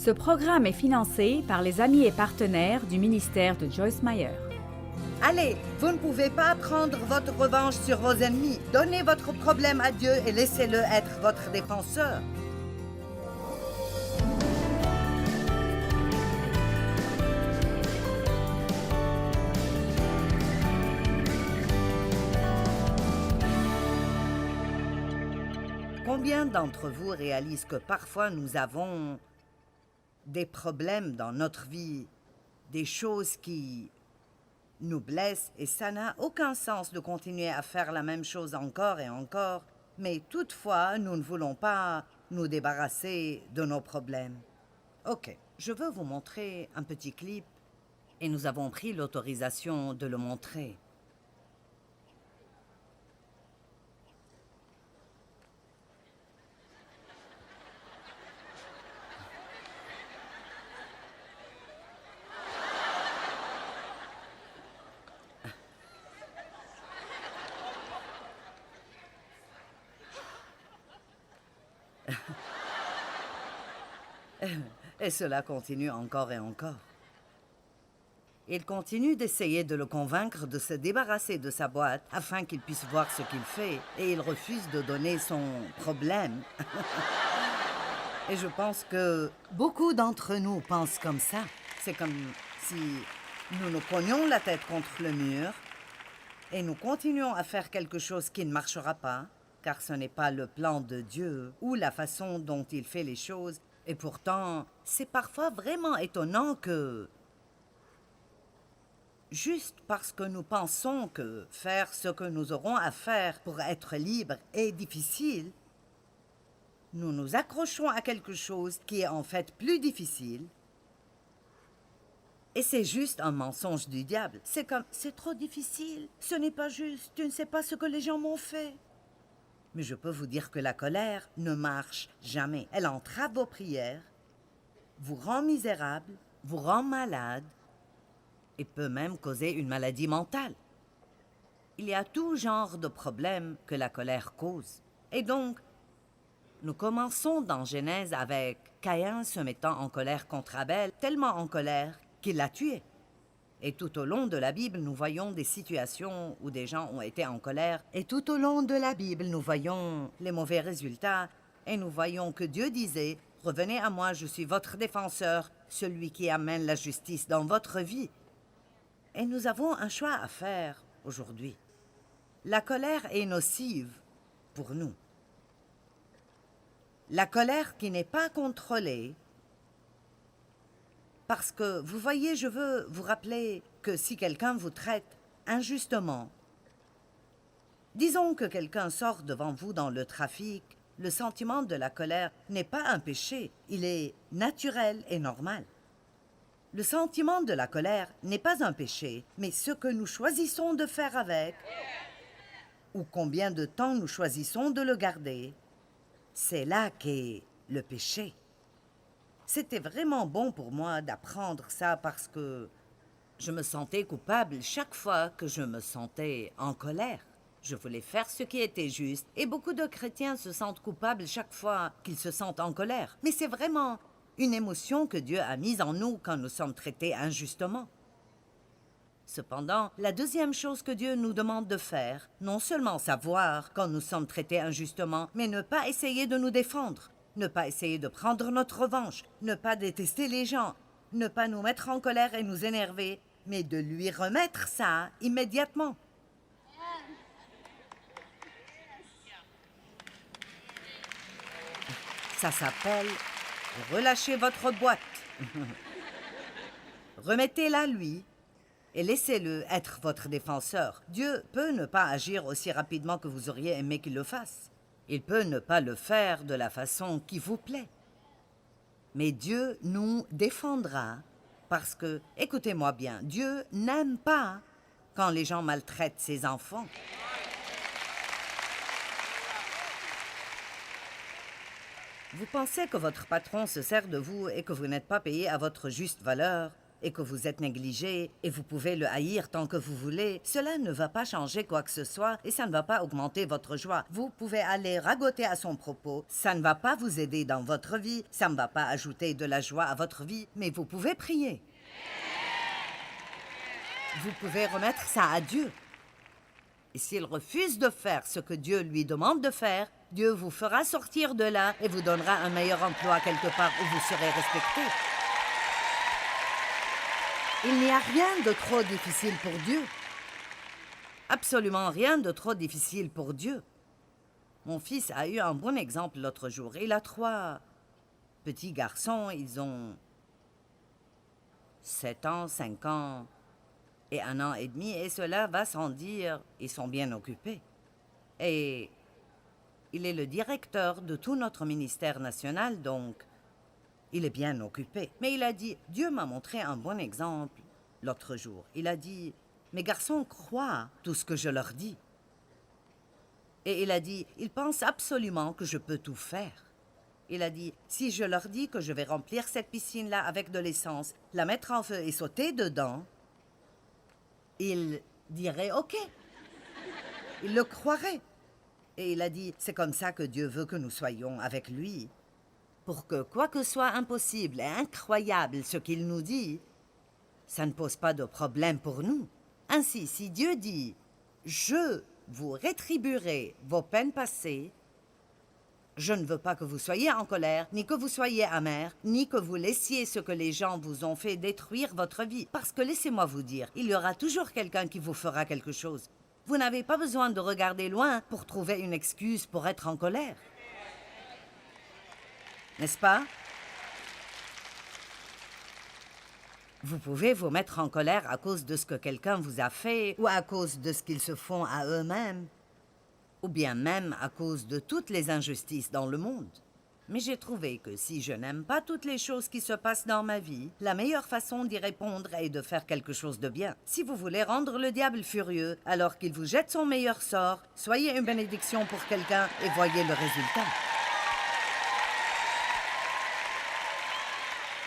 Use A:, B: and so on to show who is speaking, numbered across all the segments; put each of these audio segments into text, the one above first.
A: Ce programme est financé par les amis et partenaires du ministère de Joyce Meyer.
B: Allez, vous ne pouvez pas prendre votre revanche sur vos ennemis. Donnez votre problème à Dieu et laissez-le être votre défenseur. Combien d'entre vous réalisent que parfois nous avons des problèmes dans notre vie, des choses qui nous blessent et ça n'a aucun sens de continuer à faire la même chose encore et encore, mais toutefois nous ne voulons pas nous débarrasser de nos problèmes. Ok, je veux vous montrer un petit clip et nous avons pris l'autorisation de le montrer. Et cela continue encore et encore. Il continue d'essayer de le convaincre de se débarrasser de sa boîte afin qu'il puisse voir ce qu'il fait, et il refuse de donner son problème. Et je pense que beaucoup d'entre nous pensent comme ça. C'est comme si nous nous cognions la tête contre le mur et nous continuons à faire quelque chose qui ne marchera pas, car ce n'est pas le plan de Dieu ou la façon dont il fait les choses. Et pourtant, c'est parfois vraiment étonnant que, juste parce que nous pensons que faire ce que nous aurons à faire pour être libres est difficile, nous nous accrochons à quelque chose qui est en fait plus difficile. Et c'est juste un mensonge du diable. C'est comme, c'est trop difficile, ce n'est pas juste, tu ne sais pas ce que les gens m'ont fait. Mais je peux vous dire que la colère ne marche jamais. Elle entrave vos prières, vous rend misérable, vous rend malade et peut même causer une maladie mentale. Il y a tout genre de problèmes que la colère cause. Et donc, nous commençons dans Genèse avec Caïn se mettant en colère contre Abel, tellement en colère qu'il l'a tué. Et tout au long de la Bible, nous voyons des situations où des gens ont été en colère. Et tout au long de la Bible, nous voyons les mauvais résultats. Et nous voyons que Dieu disait, « Revenez à moi, je suis votre défenseur, celui qui amène la justice dans votre vie. » Et nous avons un choix à faire aujourd'hui. La colère est nocive pour nous. La colère qui n'est pas contrôlée. Parce que, vous voyez, je veux vous rappeler que si quelqu'un vous traite injustement, disons que quelqu'un sort devant vous dans le trafic, le sentiment de la colère n'est pas un péché, il est naturel et normal. Le sentiment de la colère n'est pas un péché, mais ce que nous choisissons de faire avec, ou combien de temps nous choisissons de le garder, c'est là qu'est le péché. C'était vraiment bon pour moi d'apprendre ça parce que je me sentais coupable chaque fois que je me sentais en colère. Je voulais faire ce qui était juste et beaucoup de chrétiens se sentent coupables chaque fois qu'ils se sentent en colère. Mais c'est vraiment une émotion que Dieu a mise en nous quand nous sommes traités injustement. Cependant, la deuxième chose que Dieu nous demande de faire, non seulement savoir quand nous sommes traités injustement, mais ne pas essayer de nous défendre. Ne pas essayer de prendre notre revanche, ne pas détester les gens, ne pas nous mettre en colère et nous énerver, mais de lui remettre ça immédiatement. Ça s'appelle relâcher votre boîte. Remettez-la lui et laissez-le être votre défenseur. Dieu peut ne pas agir aussi rapidement que vous auriez aimé qu'il le fasse. Il peut ne pas le faire de la façon qui vous plaît. Mais Dieu nous défendra parce que, écoutez-moi bien, Dieu n'aime pas quand les gens maltraitent ses enfants. Vous pensez que votre patron se sert de vous et que vous n'êtes pas payé à votre juste valeur et que vous êtes négligé et vous pouvez le haïr tant que vous voulez, cela ne va pas changer quoi que ce soit et ça ne va pas augmenter votre joie. Vous pouvez aller ragoter à son propos, ça ne va pas vous aider dans votre vie, ça ne va pas ajouter de la joie à votre vie, mais vous pouvez prier. Vous pouvez remettre ça à Dieu. Et s'il refuse de faire ce que Dieu lui demande de faire, Dieu vous fera sortir de là et vous donnera un meilleur emploi quelque part où vous serez respecté. Il n'y a rien de trop difficile pour Dieu. Absolument rien de trop difficile pour Dieu. Mon fils a eu un bon exemple l'autre jour. Il a 3 petits garçons. Ils ont 7 ans, 5 ans et 1 an et demi. Et cela va sans dire, ils sont bien occupés. Et il est le directeur de tout notre ministère national, donc il est bien occupé. Mais il a dit, Dieu m'a montré un bon exemple l'autre jour. Il a dit, mes garçons croient tout ce que je leur dis. Et il a dit, ils pensent absolument que je peux tout faire. Il a dit, si je leur dis que je vais remplir cette piscine-là avec de l'essence, la mettre en feu et sauter dedans, ils diraient OK. Ils le croiraient. Et il a dit, c'est comme ça que Dieu veut que nous soyons avec lui. Pour que quoi que soit impossible et incroyable ce qu'il nous dit, ça ne pose pas de problème pour nous. Ainsi, si Dieu dit, je vous rétribuerai vos peines passées, je ne veux pas que vous soyez en colère, ni que vous soyez amer, ni que vous laissiez ce que les gens vous ont fait détruire votre vie. Parce que laissez-moi vous dire, il y aura toujours quelqu'un qui vous fera quelque chose. Vous n'avez pas besoin de regarder loin pour trouver une excuse pour être en colère. N'est-ce pas? Vous pouvez vous mettre en colère à cause de ce que quelqu'un vous a fait ou à cause de ce qu'ils se font à eux-mêmes, ou bien même à cause de toutes les injustices dans le monde. Mais j'ai trouvé que si je n'aime pas toutes les choses qui se passent dans ma vie, la meilleure façon d'y répondre est de faire quelque chose de bien. Si vous voulez rendre le diable furieux alors qu'il vous jette son meilleur sort, soyez une bénédiction pour quelqu'un et voyez le résultat.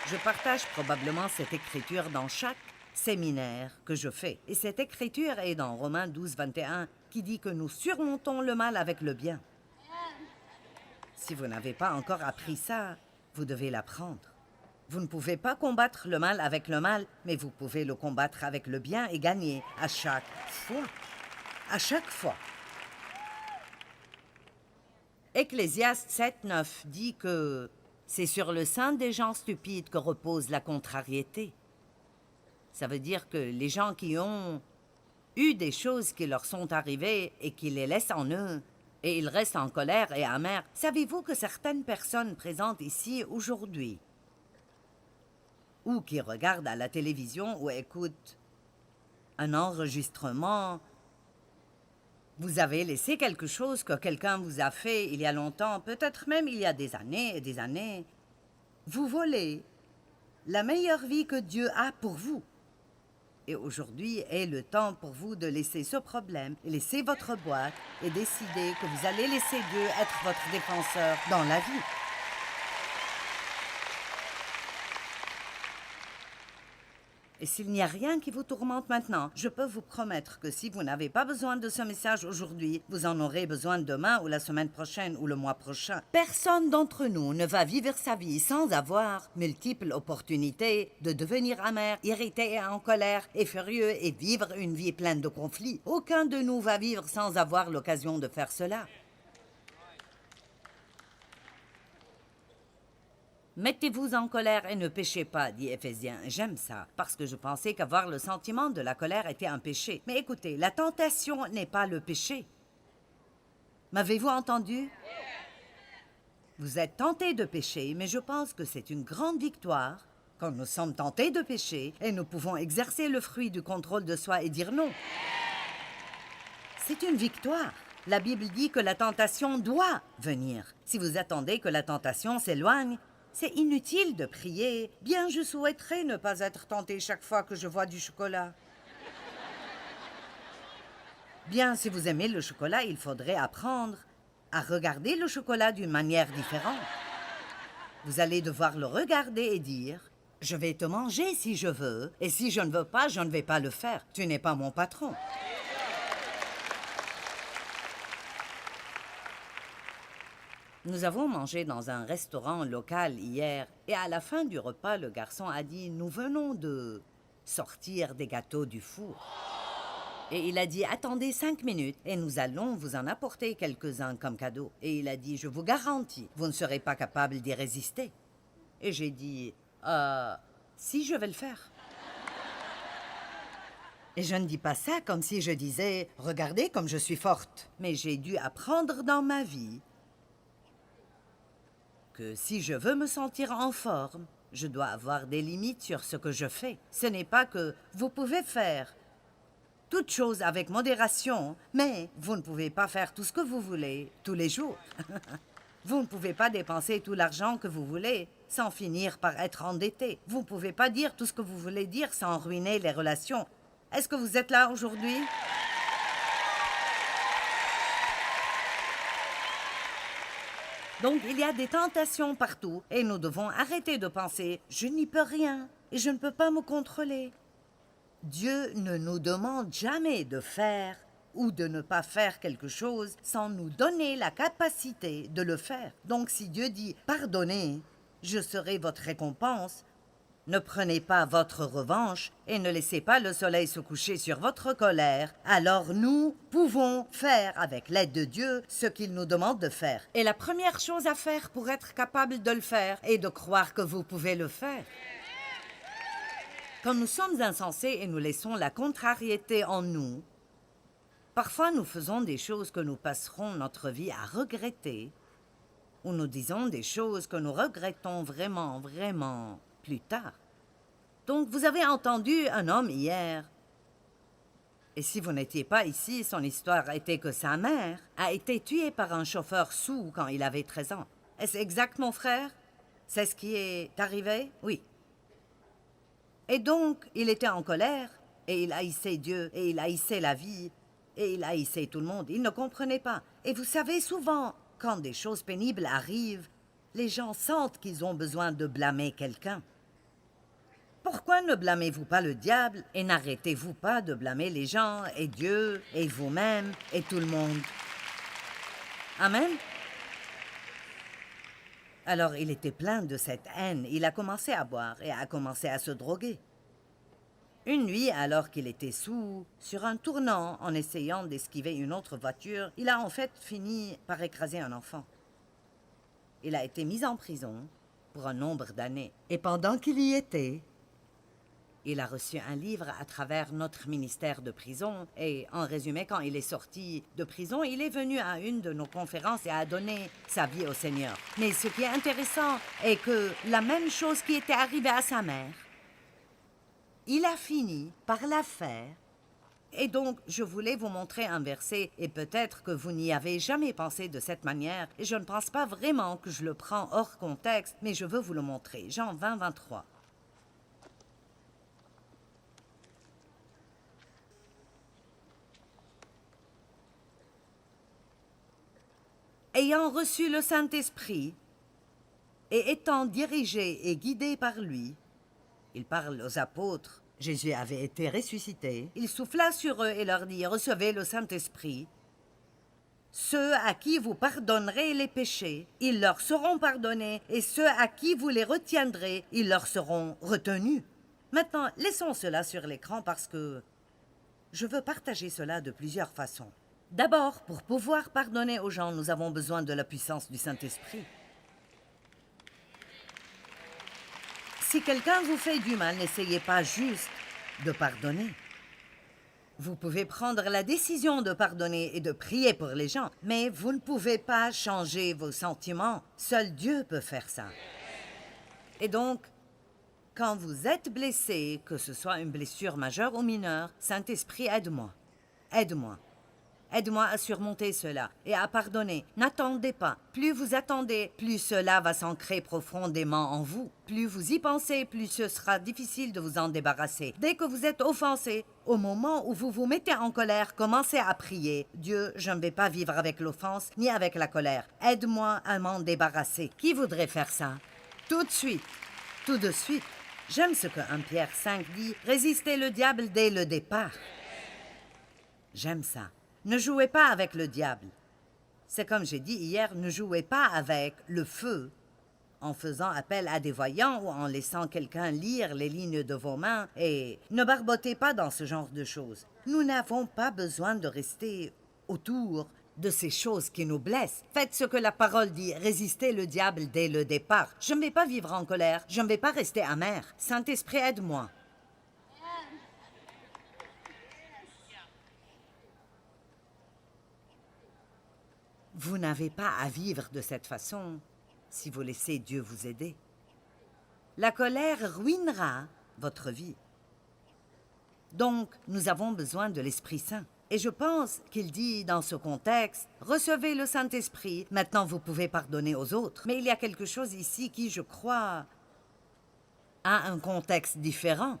B: Je partage probablement cette écriture dans chaque séminaire que je fais. Et cette écriture est dans Romains 12, 21, qui dit que nous surmontons le mal avec le bien. Si vous n'avez pas encore appris ça, vous devez l'apprendre. Vous ne pouvez pas combattre le mal avec le mal, mais vous pouvez le combattre avec le bien et gagner à chaque fois. À chaque fois. Ecclésiaste 7, 9 dit que c'est sur le sein des gens stupides que repose la contrariété. Ça veut dire que les gens qui ont eu des choses qui leur sont arrivées et qui les laissent en eux, et ils restent en colère et amers. Savez-vous que certaines personnes présentes ici aujourd'hui, ou qui regardent à la télévision ou écoutent un enregistrement, vous avez laissé quelque chose que quelqu'un vous a fait il y a longtemps, peut-être même il y a des années et des années. Vous volez la meilleure vie que Dieu a pour vous. Et aujourd'hui est le temps pour vous de laisser ce problème, et laisser votre boîte et décider que vous allez laisser Dieu être votre défenseur dans la vie. Et s'il n'y a rien qui vous tourmente maintenant, je peux vous promettre que si vous n'avez pas besoin de ce message aujourd'hui, vous en aurez besoin demain ou la semaine prochaine ou le mois prochain. Personne d'entre nous ne va vivre sa vie sans avoir multiples opportunités de devenir amer, irrité et en colère et furieux et vivre une vie pleine de conflits. Aucun de nous va vivre sans avoir l'occasion de faire cela. Mettez-vous en colère et ne péchez pas, dit Éphésiens. J'aime ça, parce que je pensais qu'avoir le sentiment de la colère était un péché. Mais écoutez, la tentation n'est pas le péché. M'avez-vous entendu? Vous êtes tenté de pécher, mais je pense que c'est une grande victoire quand nous sommes tentés de pécher et nous pouvons exercer le fruit du contrôle de soi et dire non. C'est une victoire. La Bible dit que la tentation doit venir. Si vous attendez que la tentation s'éloigne, c'est inutile de prier. Bien, je souhaiterais ne pas être tenté chaque fois que je vois du chocolat. Bien, si vous aimez le chocolat, il faudrait apprendre à regarder le chocolat d'une manière différente. Vous allez devoir le regarder et dire, Je vais te manger si je veux, et si je ne veux pas, je ne vais pas le faire. Tu n'es pas mon patron. Nous avons mangé dans un restaurant local hier, et à la fin du repas, le garçon a dit « Nous venons de sortir des gâteaux du four. » Et il a dit « Attendez 5 minutes, et nous allons vous en apporter quelques-uns comme cadeau. » Et il a dit « Je vous garantis, vous ne serez pas capable d'y résister. » Et j'ai dit « Si, je vais le faire. » Et je ne dis pas ça comme si je disais « Regardez comme je suis forte. » Mais j'ai dû apprendre dans ma vie que si je veux me sentir en forme, je dois avoir des limites sur ce que je fais. Ce n'est pas que vous pouvez faire toute chose avec modération, mais vous ne pouvez pas faire tout ce que vous voulez tous les jours. Vous ne pouvez pas dépenser tout l'argent que vous voulez sans finir par être endetté. Vous ne pouvez pas dire tout ce que vous voulez dire sans ruiner les relations. Est-ce que vous êtes là aujourd'hui? Donc, il y a des tentations partout et nous devons arrêter de penser « Je n'y peux rien et je ne peux pas me contrôler ». Dieu ne nous demande jamais de faire ou de ne pas faire quelque chose sans nous donner la capacité de le faire. Donc, si Dieu dit « Pardonnez, je serai votre récompense », ne prenez pas votre revanche et ne laissez pas le soleil se coucher sur votre colère. Alors nous pouvons faire avec l'aide de Dieu ce qu'il nous demande de faire. Et la première chose à faire pour être capable de le faire est de croire que vous pouvez le faire. Quand nous sommes insensés et nous laissons la contrariété en nous, parfois nous faisons des choses que nous passerons notre vie à regretter, ou nous disons des choses que nous regrettons vraiment plus tard. Donc, vous avez entendu un homme hier. Et si vous n'étiez pas ici, son histoire était que sa mère a été tuée par un chauffeur saoul quand il avait 13 ans. Est-ce exact, mon frère? C'est ce qui est arrivé? Oui. Et donc, il était en colère, et il haïssait Dieu, et il haïssait la vie, et il haïssait tout le monde. Il ne comprenait pas. Et vous savez, souvent, quand des choses pénibles arrivent, les gens sentent qu'ils ont besoin de blâmer quelqu'un. Pourquoi ne blâmez-vous pas le diable et n'arrêtez-vous pas de blâmer les gens et Dieu et vous-même et tout le monde? Amen? Alors il était plein de cette haine. Il a commencé à boire et a commencé à se droguer. Une nuit, alors qu'il était saoul, sur un tournant en essayant d'esquiver une autre voiture, il a en fait fini par écraser un enfant. Il a été mis en prison pour un nombre d'années. Et pendant qu'il y était, il a reçu un livre à travers notre ministère de prison et, en résumé, quand il est sorti de prison, il est venu à une de nos conférences et a donné sa vie au Seigneur. Mais ce qui est intéressant est que la même chose qui était arrivée à sa mère, il a fini par la faire. Et donc, je voulais vous montrer un verset et peut-être que vous n'y avez jamais pensé de cette manière et je ne pense pas vraiment que je le prends hors contexte, mais je veux vous le montrer. Jean 20, 23. Ayant reçu le Saint-Esprit et étant dirigé et guidé par lui, il parle aux apôtres, Jésus avait été ressuscité, il souffla sur eux et leur dit « Recevez le Saint-Esprit. Ceux à qui vous pardonnerez les péchés, ils leur seront pardonnés, et ceux à qui vous les retiendrez, ils leur seront retenus. » Maintenant, laissons cela sur l'écran parce que je veux partager cela de plusieurs façons. D'abord, pour pouvoir pardonner aux gens, nous avons besoin de la puissance du Saint-Esprit. Si quelqu'un vous fait du mal, n'essayez pas juste de pardonner. Vous pouvez prendre la décision de pardonner et de prier pour les gens, mais vous ne pouvez pas changer vos sentiments. Seul Dieu peut faire ça. Et donc, quand vous êtes blessé, que ce soit une blessure majeure ou mineure, Saint-Esprit, aide-moi. Aide-moi. Aide-moi à surmonter cela et à pardonner. N'attendez pas. Plus vous attendez, plus cela va s'ancrer profondément en vous. Plus vous y pensez, plus ce sera difficile de vous en débarrasser. Dès que vous êtes offensé, au moment où vous vous mettez en colère, commencez à prier. Dieu, je ne vais pas vivre avec l'offense ni avec la colère. Aide-moi à m'en débarrasser. Qui voudrait faire ça? Tout de suite. Tout de suite. J'aime ce que 1 Pierre 5 dit, résistez le diable dès le départ. J'aime ça. Ne jouez pas avec le diable. C'est comme j'ai dit hier, ne jouez pas avec le feu en faisant appel à des voyants ou en laissant quelqu'un lire les lignes de vos mains et ne barbotez pas dans ce genre de choses. Nous n'avons pas besoin de rester autour de ces choses qui nous blessent. Faites ce que la parole dit, résistez le diable dès le départ. Je ne vais pas vivre en colère, je ne vais pas rester amer. Saint-Esprit, aide-moi. Vous n'avez pas à vivre de cette façon si vous laissez Dieu vous aider. La colère ruinera votre vie. Donc, nous avons besoin de l'Esprit Saint. Et je pense qu'il dit dans ce contexte, recevez le Saint-Esprit, maintenant vous pouvez pardonner aux autres. Mais il y a quelque chose ici qui, je crois, a un contexte différent.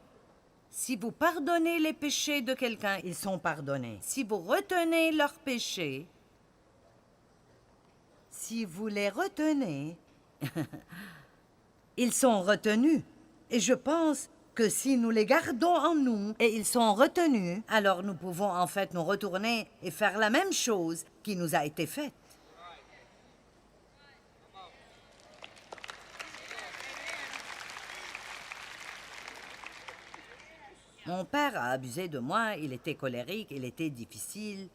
B: Si vous pardonnez les péchés de quelqu'un, ils sont pardonnés. Si vous retenez leurs péchés, si vous les retenez, ils sont retenus. Et je pense que si nous les gardons en nous et ils sont retenus, alors nous pouvons en fait nous retourner et faire la même chose qui nous a été faite. Mon père a abusé de moi, il était colérique, il était difficile.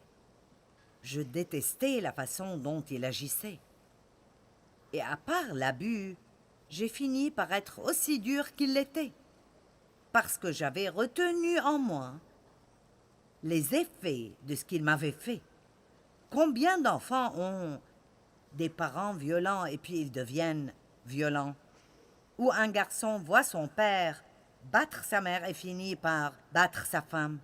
B: Je détestais la façon dont il agissait. Et à part l'abus, j'ai fini par être aussi dur qu'il l'était, parce que j'avais retenu en moi les effets de ce qu'il m'avait fait. Combien d'enfants ont des parents violents et puis ils deviennent violents? Ou un garçon voit son père battre sa mère et finit par battre sa femme?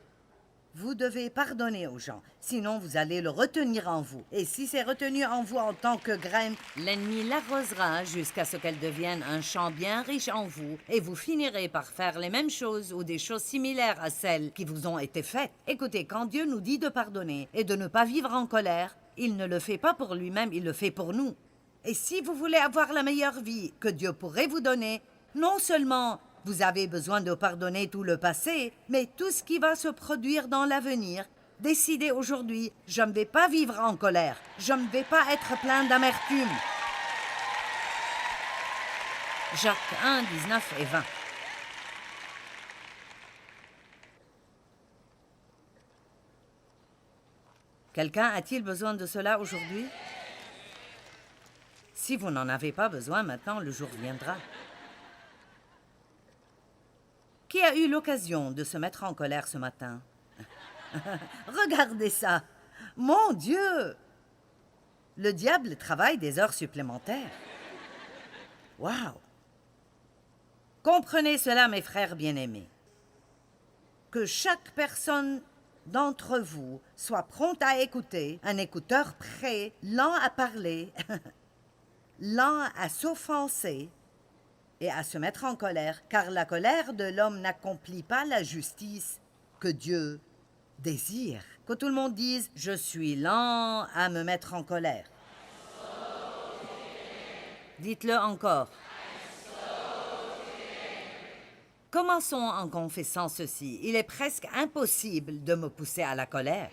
B: Vous devez pardonner aux gens, sinon vous allez le retenir en vous. Et si c'est retenu en vous en tant que graine, l'ennemi l'arrosera jusqu'à ce qu'elle devienne un champ bien riche en vous, et vous finirez par faire les mêmes choses ou des choses similaires à celles qui vous ont été faites. Écoutez, quand Dieu nous dit de pardonner et de ne pas vivre en colère, il ne le fait pas pour lui-même, il le fait pour nous. Et si vous voulez avoir la meilleure vie que Dieu pourrait vous donner, non seulement vous avez besoin de pardonner tout le passé, mais tout ce qui va se produire dans l'avenir. Décidez aujourd'hui, je ne vais pas vivre en colère. Je ne vais pas être plein d'amertume. Jacques 1, 19 et 20. Quelqu'un a-t-il besoin de cela aujourd'hui? Si vous n'en avez pas besoin maintenant, le jour viendra. Qui a eu l'occasion de se mettre en colère ce matin? Regardez ça! Mon Dieu! Le diable travaille des heures supplémentaires. Waouh! Comprenez cela, mes frères bien-aimés. Que chaque personne d'entre vous soit prompte à écouter, un écouteur prêt, lent à parler, lent à s'offenser, et à se mettre en colère, car la colère de l'homme n'accomplit pas la justice que Dieu désire. Que tout le monde dise « Je suis lent à me mettre en colère ». Dites-le encore. Commençons en confessant ceci. Il est presque impossible de me pousser à la colère.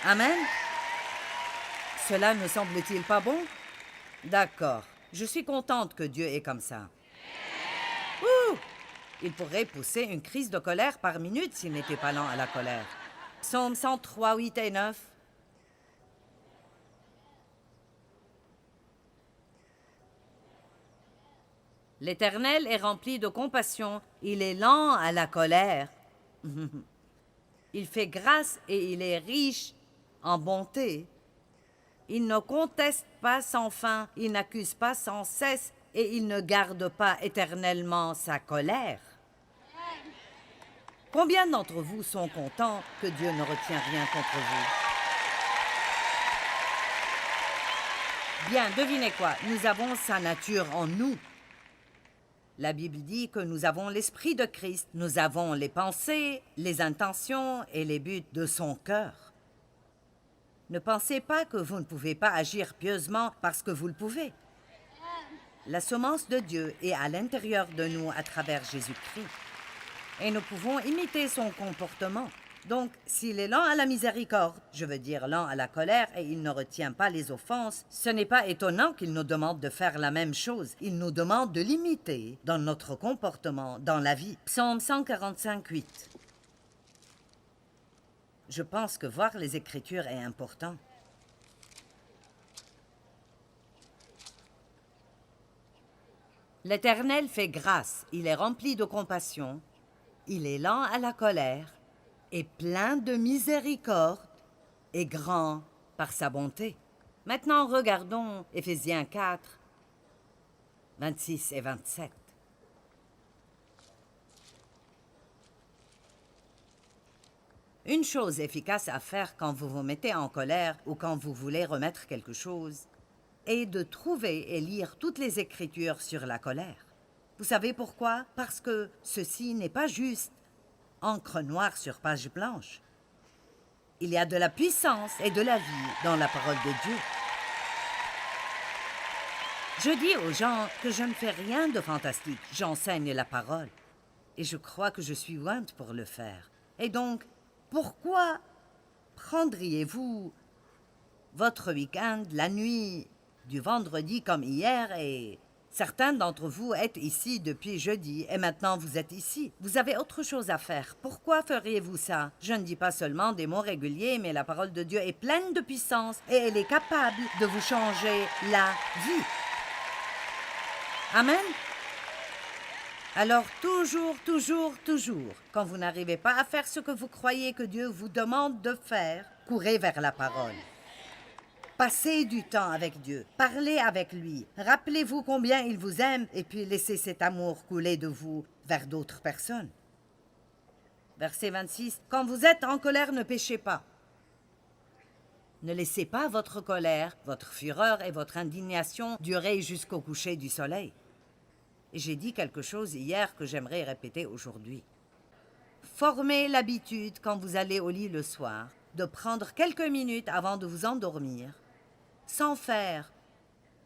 B: Amen. Cela ne semble-t-il pas bon? D'accord. Je suis contente que Dieu est comme ça. Ouh! Il pourrait pousser une crise de colère par minute s'il n'était pas lent à la colère. Psaume 103, 8 et 9. L'Éternel est rempli de compassion. Il est lent à la colère. Il fait grâce et il est riche en bonté. Il ne conteste pas sans fin, il n'accuse pas sans cesse et il ne garde pas éternellement sa colère. Combien d'entre vous sont contents que Dieu ne retient rien contre vous? Bien, devinez quoi? Nous avons sa nature en nous. La Bible dit que nous avons l'esprit de Christ, nous avons les pensées, les intentions et les buts de son cœur. Ne pensez pas que vous ne pouvez pas agir pieusement parce que vous le pouvez. La semence de Dieu est à l'intérieur de nous à travers Jésus-Christ. Et nous pouvons imiter son comportement. Donc, s'il est lent à la miséricorde, je veux dire lent à la colère, et il ne retient pas les offenses, ce n'est pas étonnant qu'il nous demande de faire la même chose. Il nous demande de l'imiter dans notre comportement, dans la vie. Psaume 145, 8. Je pense que voir les Écritures est important. L'Éternel fait grâce, il est rempli de compassion, il est lent à la colère, et plein de miséricorde, et grand par sa bonté. Maintenant, regardons Éphésiens 4, 26 et 27. Une chose efficace à faire quand vous vous mettez en colère ou quand vous voulez remettre quelque chose est de trouver et lire toutes les Écritures sur la colère. Vous savez pourquoi? Parce que ceci n'est pas juste encre noire sur page blanche. Il y a de la puissance et de la vie dans la parole de Dieu. Je dis aux gens que je ne fais rien de fantastique, j'enseigne la parole. Et je crois que je suis ointe pour le faire. Et donc, pourquoi prendriez-vous votre week-end, la nuit du vendredi comme hier, et certains d'entre vous êtes ici depuis jeudi et maintenant vous êtes ici. Vous avez autre chose à faire. Pourquoi feriez-vous ça? Je ne dis pas seulement des mots réguliers, mais la parole de Dieu est pleine de puissance et elle est capable de vous changer la vie. Amen? Alors toujours, quand vous n'arrivez pas à faire ce que vous croyez que Dieu vous demande de faire, courez vers la parole. Passez du temps avec Dieu, parlez avec lui, rappelez-vous combien il vous aime et puis laissez cet amour couler de vous vers d'autres personnes. Verset 26, quand vous êtes en colère, ne péchez pas. Ne laissez pas votre colère, votre fureur et votre indignation durer jusqu'au coucher du soleil. Et j'ai dit quelque chose hier que j'aimerais répéter aujourd'hui. Formez l'habitude quand vous allez au lit le soir de prendre quelques minutes avant de vous endormir, sans faire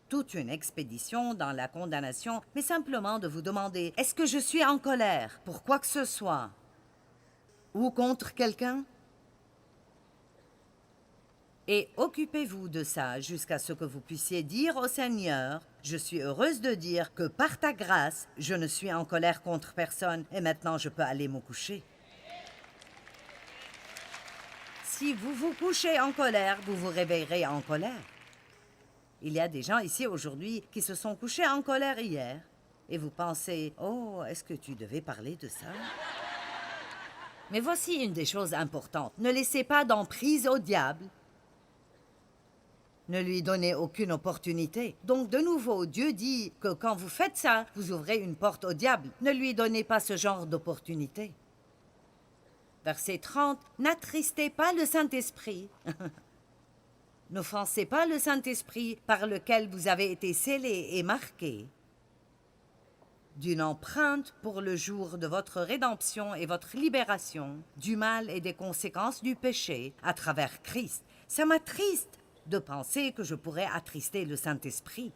B: toute une expédition dans la condamnation, mais simplement de vous demander, est-ce que je suis en colère pour quoi que ce soit ou contre quelqu'un? Et occupez-vous de ça jusqu'à ce que vous puissiez dire au Seigneur, je suis heureuse de dire que par ta grâce, je ne suis en colère contre personne et maintenant je peux aller me coucher. Si vous vous couchez en colère, vous vous réveillerez en colère. Il y a des gens ici aujourd'hui qui se sont couchés en colère hier et vous pensez, oh, est-ce que tu devais parler de ça? Mais voici une des choses importantes. Ne laissez pas d'emprise au diable. Ne lui donnez aucune opportunité. Donc, de nouveau, Dieu dit que quand vous faites ça, vous ouvrez une porte au diable. Ne lui donnez pas ce genre d'opportunité. Verset 30, n'attristez pas le Saint-Esprit. N'offensez pas le Saint-Esprit par lequel vous avez été scellés et marqués d'une empreinte pour le jour de votre rédemption et votre libération du mal et des conséquences du péché à travers Christ. Ça m'attriste de penser que je pourrais attrister le Saint-Esprit.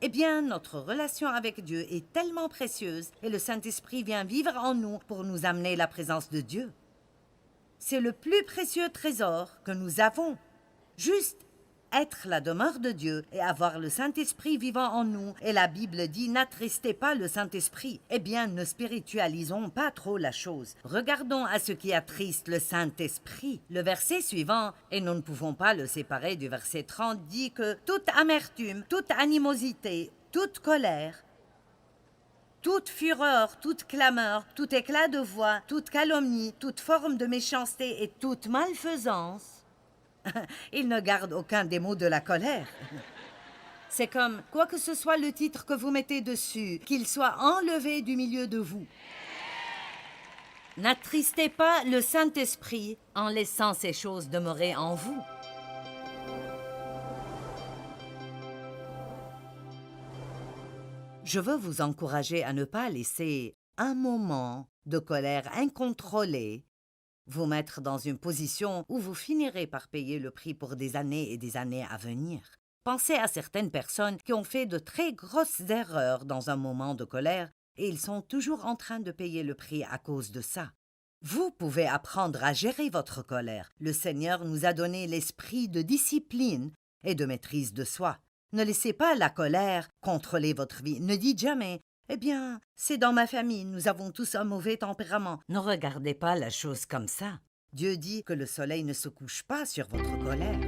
B: Eh bien, notre relation avec Dieu est tellement précieuse et le Saint-Esprit vient vivre en nous pour nous amener la présence de Dieu. C'est le plus précieux trésor que nous avons. Juste être la demeure de Dieu et avoir le Saint-Esprit vivant en nous. Et la Bible dit, n'attristez pas le Saint-Esprit. Eh bien, ne spiritualisons pas trop la chose. Regardons à ce qui attriste le Saint-Esprit. Le verset suivant, et nous ne pouvons pas le séparer du verset 30, dit que toute amertume, toute animosité, toute colère, toute fureur, toute clameur, tout éclat de voix, toute calomnie, toute forme de méchanceté et toute malfaisance, il ne garde aucun des mots de la colère. C'est comme, quoi que ce soit le titre que vous mettez dessus, qu'il soit enlevé du milieu de vous. N'attristez pas le Saint-Esprit en laissant ces choses demeurer en vous. Je veux vous encourager à ne pas laisser un moment de colère incontrôlée vous mettre dans une position où vous finirez par payer le prix pour des années et des années à venir. Pensez à certaines personnes qui ont fait de très grosses erreurs dans un moment de colère et ils sont toujours en train de payer le prix à cause de ça. Vous pouvez apprendre à gérer votre colère. Le Seigneur nous a donné l'esprit de discipline et de maîtrise de soi. Ne laissez pas la colère contrôler votre vie. Ne dites jamais « Eh bien, c'est dans ma famille, nous avons tous un mauvais tempérament. » Ne regardez pas la chose comme ça. Dieu dit que le soleil ne se couche pas sur votre colère.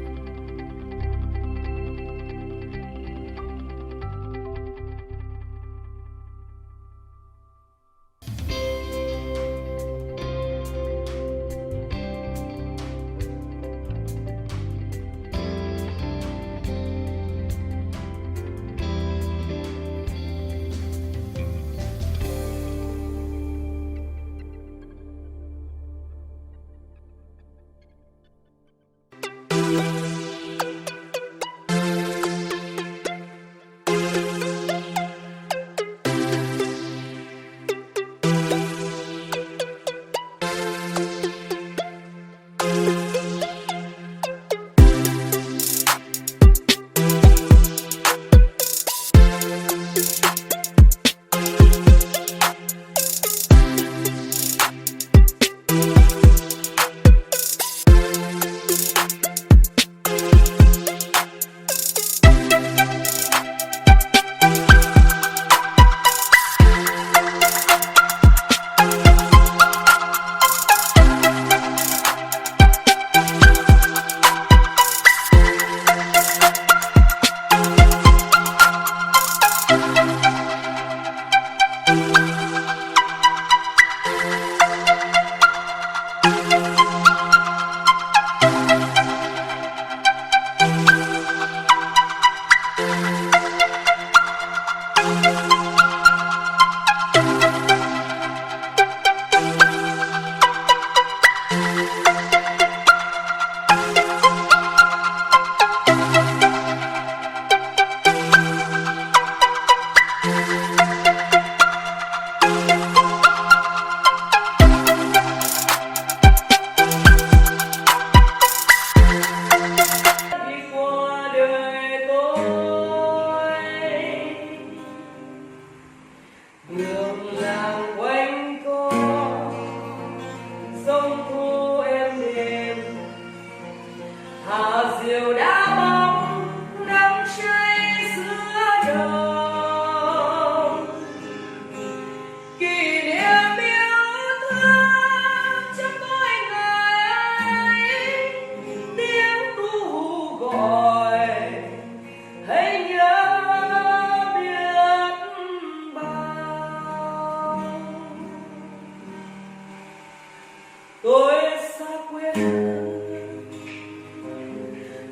C: Tôi xa quê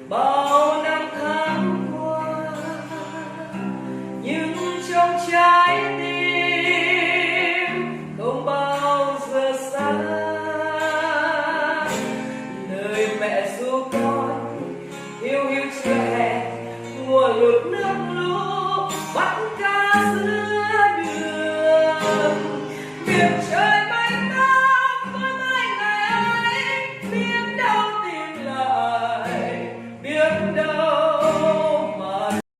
C: bao năm tháng qua, nhưng trong trái tim không bao giờ xa lời mẹ ru con hiu hiu chưa hè mùa lụt nước